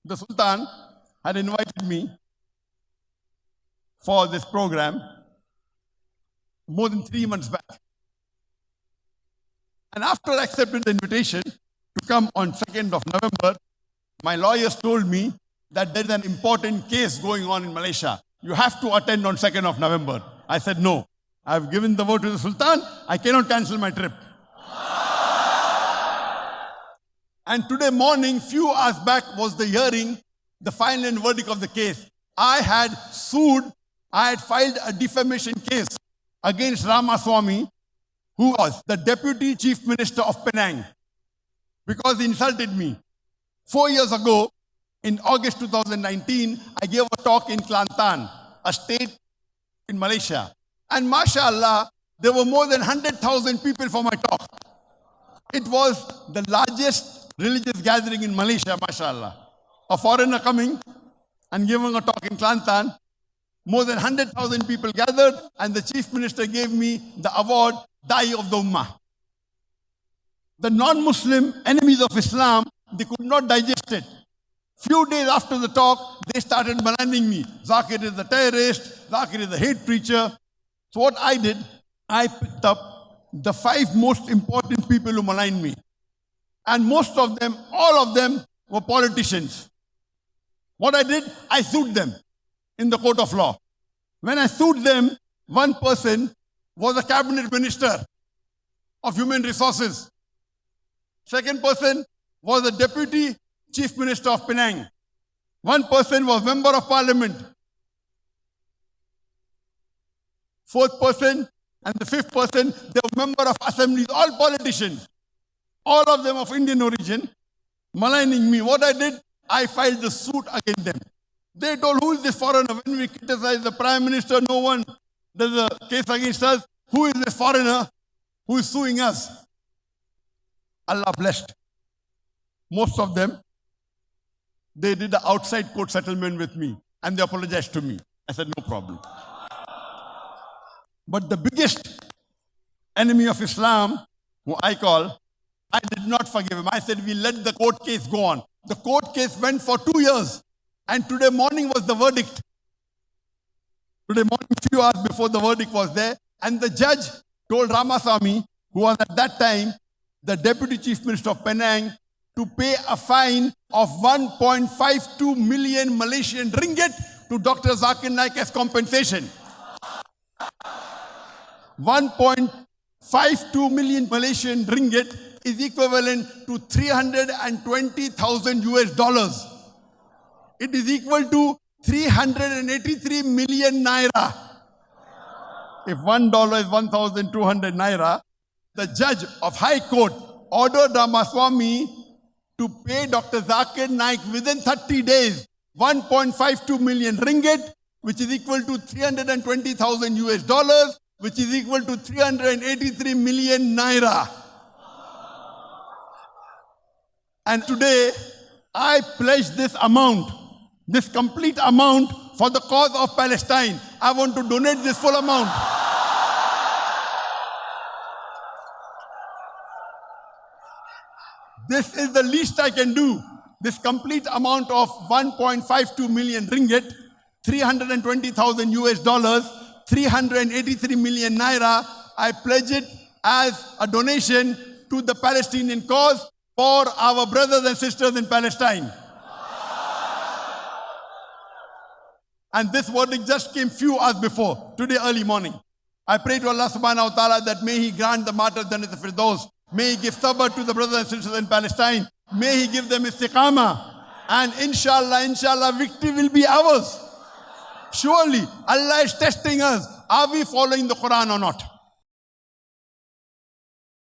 The Sultan had invited me for this program more than 3 months back. And after I accepted the invitation to come on 2nd of November, my lawyers told me that there's an important case going on in Malaysia. You have to attend on 2nd of November. I said, no. I've given the word to the Sultan. I cannot cancel my trip. And today morning, few hours back, was the hearing, the final and verdict of the case. I had filed a defamation case against Ramaswamy, who was the Deputy Chief Minister of Penang, because he insulted me. 4 years ago, in August 2019, I gave a talk in Kelantan, a state in Malaysia. And mashallah, there were more than 100,000 people for my talk. It was the largest religious gathering in Malaysia, mashallah. A foreigner coming and giving a talk in Kelantan. More than 100,000 people gathered, and the Chief Minister gave me the award, Dai of the Ummah. The non-Muslim enemies of Islam, they could not digest it. Few days after the talk, they started maligning me. Zakir is a terrorist, Zakir is a hate preacher. So what I did, I picked up the 5 most important people who maligned me. And most of them, all of them, were politicians. What I did, I sued them in the court of law. When I sued them, one person was a cabinet minister of human resources. Second person was the deputy chief minister of Penang. One person was member of parliament. Fourth person and the fifth person, they were member of assemblies, all politicians. All of them of Indian origin, maligning me. What I did, I filed the suit against them. They told, who is this foreigner? When we criticize the Prime Minister, no one does a case against us. Who is this foreigner who is suing us? Allah blessed. Most of them, they did an outside court settlement with me and they apologized to me. I said, no problem. But the biggest enemy of Islam, who I call, I did not forgive him. I said, we let the court case go on. The court case went for 2 years. And today morning was the verdict. Today morning, few hours before the verdict was there. And the judge told Ramaswamy, who was at that time the Deputy Chief Minister of Penang, to pay a fine of 1.52 million Malaysian ringgit to Dr. Zakir Naik as compensation. 1.52 million Malaysian ringgit is equivalent to 320,000 US dollars. It is equal to 383 million naira. If $1 is 1,200 naira, the judge of High Court ordered Ramaswamy to pay Dr. Zakir Naik within 30 days 1.52 million ringgit, which is equal to 320,000 US dollars, which is equal to 383 million naira. And today, I pledge this amount, this complete amount for the cause of Palestine. I want to donate this full amount. This is the least I can do. This complete amount of 1.52 million ringgit, 320,000 US dollars, 383 million naira, I pledge it as a donation to the Palestinian cause for our brothers and sisters in Palestine. And this verdict just came few hours before, today early morning. I pray to Allah subhanahu wa ta'ala that may He grant the martyrs Jannat al-Firdaus. May He give sabr to the brothers and sisters in Palestine. May He give them istiqamah. And inshallah, victory will be ours. Surely, Allah is testing us. Are we following the Quran or not?